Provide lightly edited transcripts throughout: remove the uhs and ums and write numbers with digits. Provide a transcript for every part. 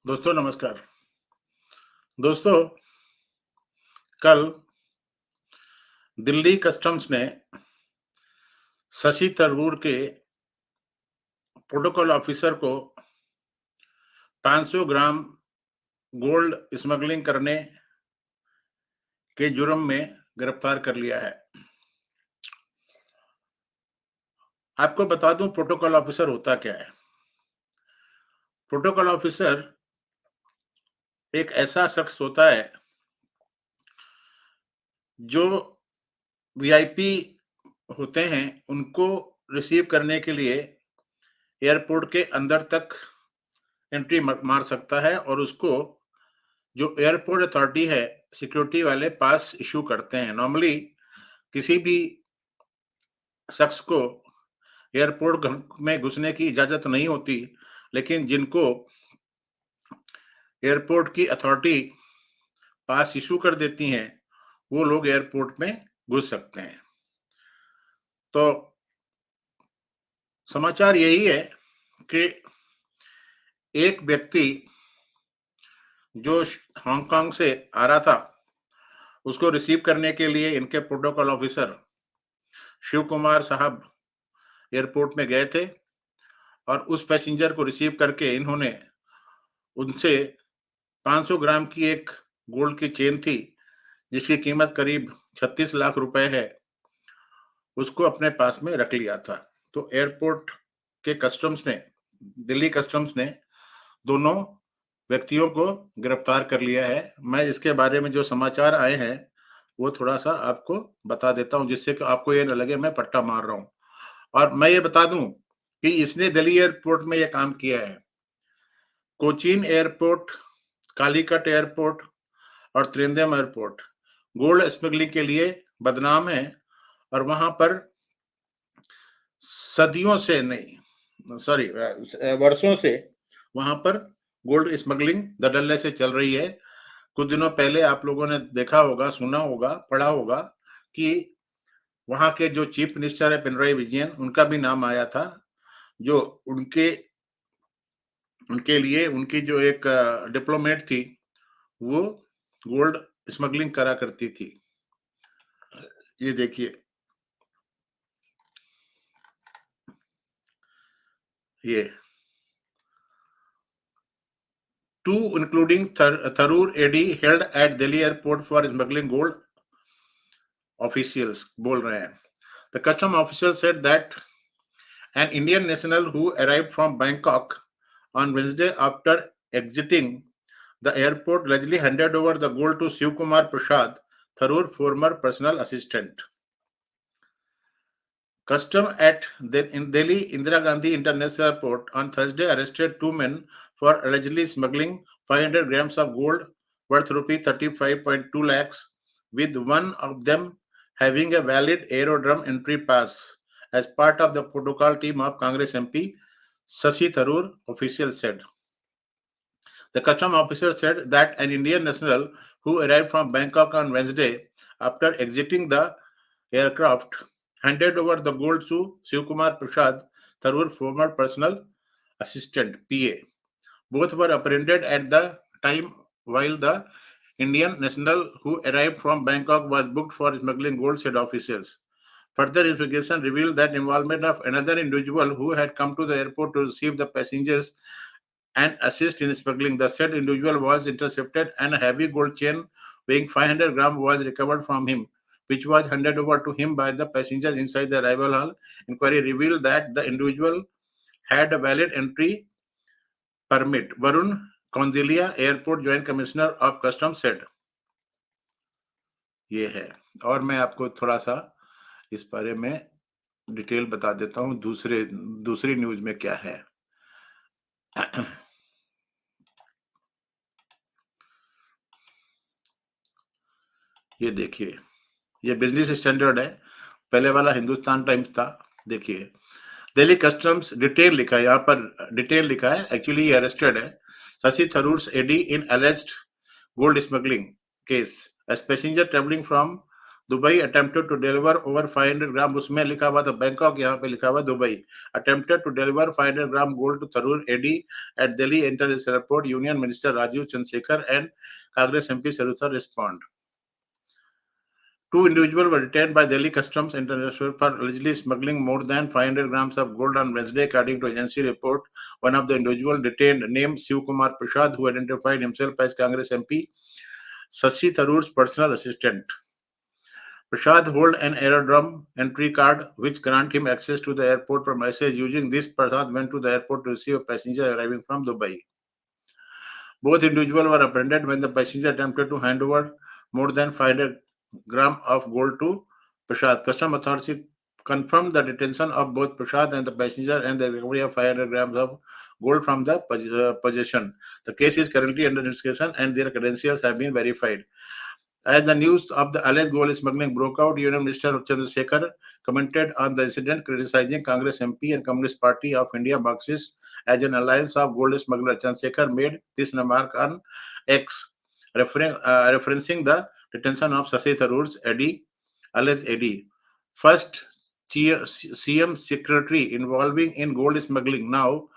दोस्तों नमस्कार। दोस्तों, कल दिल्ली कस्टम्स ने शशि थरूर के प्रोटोकॉल ऑफिसर को 500 ग्राम गोल्ड स्मगलिंग करने के जुर्म में गिरफ्तार कर लिया है। आपको बता दूं प्रोटोकॉल ऑफिसर होता क्या है। प्रोटोकॉल ऑफिसर एक ऐसा शख्स होता है जो वीआईपी होते हैं, उनको रिसीव करने के लिए एयरपोर्ट के अंदर तक एंट्री मार सकता है और उसको जो एयरपोर्ट अथॉरिटी है, सिक्योरिटी वाले पास इशू करते हैं। नॉर्मली किसी भी शख्स को एयरपोर्ट में घुसने की इजाजत नहीं होती, लेकिन जिनको एयरपोर्ट की अथॉरिटी पास इशू कर देती हैं, वो लोग एयरपोर्ट में घुस सकते हैं। तो समाचार यही है कि एक व्यक्ति जो हांगकांग से आ रहा था, उसको रिसीव करने के लिए इनके प्रोटोकॉल ऑफिसर शिव कुमार साहब एयरपोर्ट में गए थे और उस पैसेंजर को रिसीव करके इन्होंने उनसे 500 ग्राम की एक गोल्ड की चेन थी, जिसकी कीमत करीब 36 लाख रुपए है, उसको अपने पास में रख लिया था। तो एयरपोर्ट के कस्टम्स ने, दिल्ली कस्टम्स ने दोनों व्यक्तियों को गिरफ्तार कर लिया है। मैं इसके बारे में जो समाचार आए हैं वो थोड़ा-सा आपको बता देता हूँ, जिससे कि आपको ये ना लगे मैं पट्टा मार रहा हूँ। और मैं ये बता दूं कि इसने दिल्ली एयरपोर्ट में ये काम किया है। कोचीन एयरपोर्ट, कालीकट एयरपोर्ट और त्रिवेंद्रम एयरपोर्ट गोल्ड स्मगलिंग के लिए बदनाम है और वहां पर सदियों से नहीं, सॉरी, वर्षों से वहां पर गोल्ड स्मगलिंग धड़ल्ले से चल रही है। कुछ दिनों पहले आप लोगों ने देखा होगा, सुना होगा, पढ़ा होगा कि वहां के जो चीफ मिनिस्टर है पिनराई विजयन, उनका भी नाम आया था, जो उनके लिए उनकी जो एक डिप्लोमेट थी, वो गोल्ड स्मगलिंग करा करती थी। ये देखिए, ये two including Tharoor AD held at Delhi airport for smuggling gold, officials बोल रहे हैं। The custom official said that an Indian national who arrived from Bangkok on Wednesday after exiting the airport allegedly handed over the gold to Shiv Kumar Prasad, Tharoor former personal assistant. Custom at in Delhi Indira Gandhi International Airport on Thursday arrested two men for allegedly smuggling 500 grams of gold worth rupee 35.2 lakhs, with one of them having a valid aerodrome entry pass as part of the protocol team of Congress MP Shashi Tharoor, officials said. The custom officer said that an Indian national who arrived from Bangkok on Wednesday after exiting the aircraft handed over the gold to Shivkumar Prasad, Tharoor former personal assistant (PA). Both were apprehended at the time while the Indian national who arrived from Bangkok was booked for smuggling gold, said officials. Further investigation revealed that involvement of another individual who had come to the airport to receive the passengers and assist in smuggling. The said individual was intercepted and a heavy gold chain weighing 500 grams was recovered from him, which was handed over to him by the passengers inside the arrival hall. Inquiry revealed that the individual had a valid entry permit. Varun Kondilia, Airport Joint Commissioner of Customs said. ये है। और मैं आपको थोड़ा सा इस बारे में डिटेल बता देता हूँ दूसरी न्यूज में क्या है। ये देखिए, ये बिजनेस स्टैंडर्ड है, पहले वाला हिंदुस्तान टाइम्स था। देखिए, दिल्ली कस्टम्स डिटेल लिखा है, यहाँ पर डिटेल लिखा है, एक्चुअली ये अरेस्टेड है। Shashi Tharoor aide in alleged gold smuggling case as passenger travelling from Dubai attempted to deliver over 500 gram, उसमें लिखा हुआ था बैंकॉक, यहाँ पे लिखा हुआ Dubai. Attempted to deliver 500 gram gold to Tharoor aide at Delhi international airport, union minister Rajeev Chandrasekhar and Congress MP सरुता respond. Two individuals were detained by Delhi Customs International for allegedly smuggling more than 500 grams of gold on Wednesday, according to agency report. One of the individuals detained, named Shiv Kumar Prasad, who identified himself as Congress MP Shashi Tharoor's personal assistant. Prasad holds an aerodrome entry card which grants him access to the airport premises. Using this, Prasad went to the airport to receive a passenger arriving from Dubai. Both individuals were apprehended when the passenger attempted to hand over more than 500 grams of gold to Prasad. Customs authorities confirmed the detention of both Prasad and the passenger and the recovery of 500 grams of gold from the possession. The case is currently under investigation and their credentials have been verified. As the news of the alleged gold smuggling broke out, Union Minister Chandrasekhar commented on the incident, criticizing Congress MP and Communist Party of India Marxists as an alliance of gold smuggler. Chandrasekhar made this remark on X, referencing the detention of Shashi Tharoor's alleged AD, first CM secretary involving in gold smuggling. Now,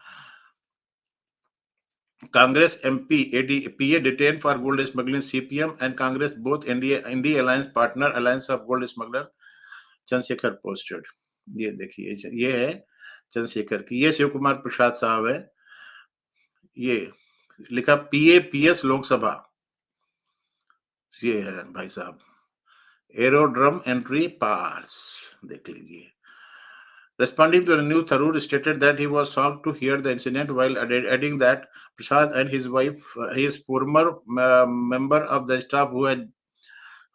Congress MP PA detained for gold smuggling. CPM and Congress both NDA alliance partner alliance of gold smuggler. Chandrashekhar posted. ये देखिए, ये है चंद्रशेखर की, ये शिव कुमार प्रसाद साहब है, ये लिखा PAPS लोकसभा, ये है भाई साहब, एरोड्रम एंट्री पास, देख लीजिए। Responding to the news, Tharoor stated that he was shocked to hear the incident, while adding that Prasad and his wife, his former member of the staff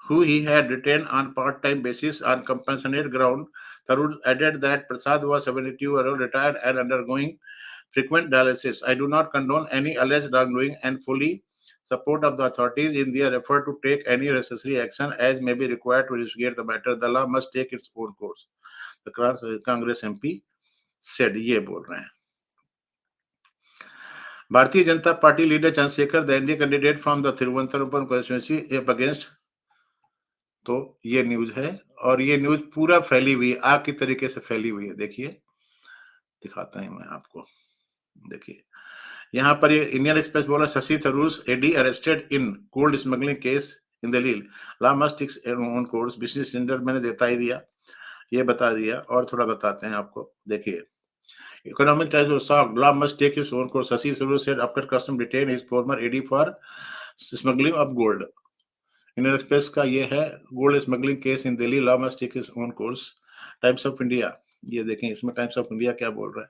who he had retained on part-time basis on compassionate ground. Tharoor added that Prasad was 72-year-old, retired and undergoing frequent dialysis. I do not condone any alleged wrongdoing and fully support of the authorities in their effort to take any necessary action as may be required to investigate the matter. The law must take its own course. The Congress MP said, ये बोल रहे हैं। Bharatiya Janata party leader Chandrashekhar, the NDA candidate from the Thiruvananthapuram constituency, against, तो ये news है और ये news पूरा फैली हुई है, आग की तरीके से फैली हुई है। देखिए, दिखाता हूं मैं आपको, देखिए यहाँ पर ये इंडियन एक्सप्रेस बोला, Shashi Tharoor aide arrested in gold smuggling case in Delhi, law must take its own course. Business Standard मैंने देता ही दिया, ये बता दिया, और थोड़ा बताते हैं आपको। देखिए, Economic Times shocked, law must take its own course, Shashi Tharoor said after custom detain his former aide for smuggling of gold. Indian Express का ये है, gold smuggling case in Delhi, law must take its own course. Times of India, ये देखें, इसमें times of India क्या बोल रहा है,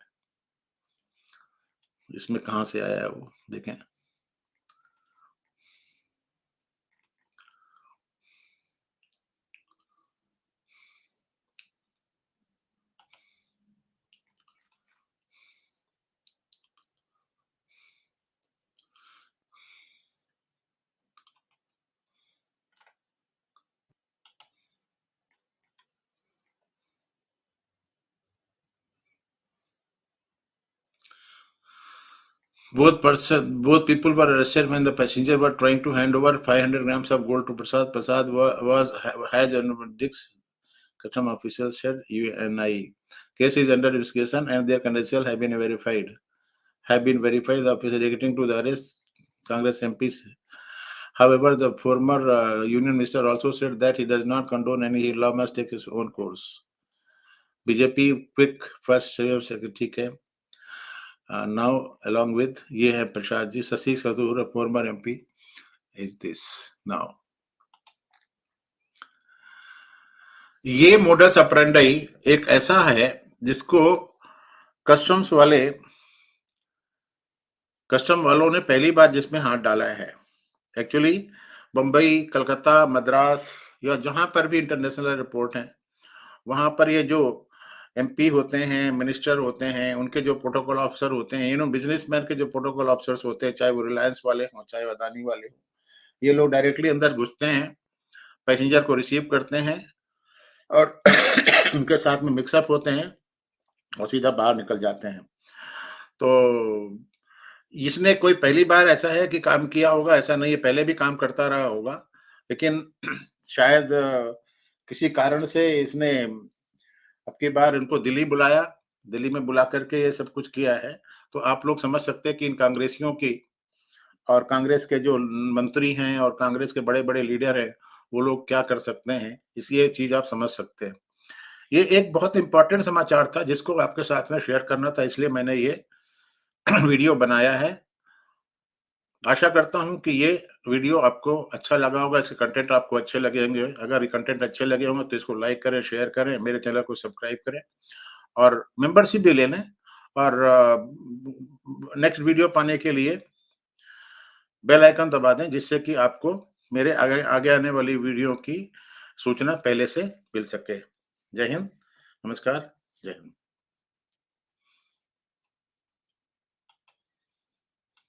इसमें कहां से आया है वो देखें। Both people were arrested when the passengers were trying to hand over 500 grams of gold to Prasad. Prasad has Dix, custom officials said UNI. Case is under investigation and their credentials have been verified. The officer relating to the arrest, Congress MPs. However, the former union minister also said that he does not condone any law, must take his own course. BJP quick first ठीक है। Now, along with ये है Prasad ji, Shashi Tharoor, former MP, is this now. ये modus operandi एक ऐसा है जिसको custom वालों ने पहली बार जिसमें हाथ डाला है। एक्चुअली बंबई, कलकत्ता, मद्रास या जहां पर भी इंटरनेशनल एयरपोर्ट हैं, वहां पर ये जो MP होते हैं, मिनिस्टर होते हैं, उनके जो प्रोटोकॉल ऑफिसर होते हैं, बिजनेसमैन के जो प्रोटोकॉल ऑफिसर्स होते हैं, चाहे वो रिलायंस वाले हों, चाहे अदानी वाले हों, ये लोग डायरेक्टली अंदर घुसते हैं, पैसेंजर को रिसीव करते हैं और उनके साथ में मिक्सअप होते हैं और सीधा बाहर निकल जाते हैं। तो इसने कोई पहली बार ऐसा है कि काम किया होगा, ऐसा नहीं है, पहले भी काम करता रहा होगा, लेकिन शायद किसी कारण से इसने अब की बार इनको दिल्ली बुलाया, दिल्ली में बुला करके ये सब कुछ किया है। तो आप लोग समझ सकते हैं कि इन कांग्रेसियों की और कांग्रेस के जो मंत्री हैं और कांग्रेस के बड़े-बड़े लीडर हैं, वो लोग क्या कर सकते हैं, ये चीज़ आप समझ सकते हैं। ये एक बहुत इम्पोर्टेंट समाचार था जिसको आपके साथ में शेयर करना था, इसलिए मैंने ये वीडियो बनाया है। आशा करता हूँ कि ये वीडियो आपको अच्छा लगा होगा, इसके कंटेंट आपको अच्छे लगे होंगे। अगर ये कंटेंट अच्छे लगे होंगे तो इसको लाइक करें, शेयर करें, मेरे चैनल को सब्सक्राइब करें और मेंबरशिप भी ले लें। और नेक्स्ट वीडियो पाने के लिए बेल आइकन दबा दें, जिससे कि आपको मेरे आगे आगे आने वाली वीडियो की सूचना पहले से मिल सके। जय हिंद, नमस्कार, जय हिंद।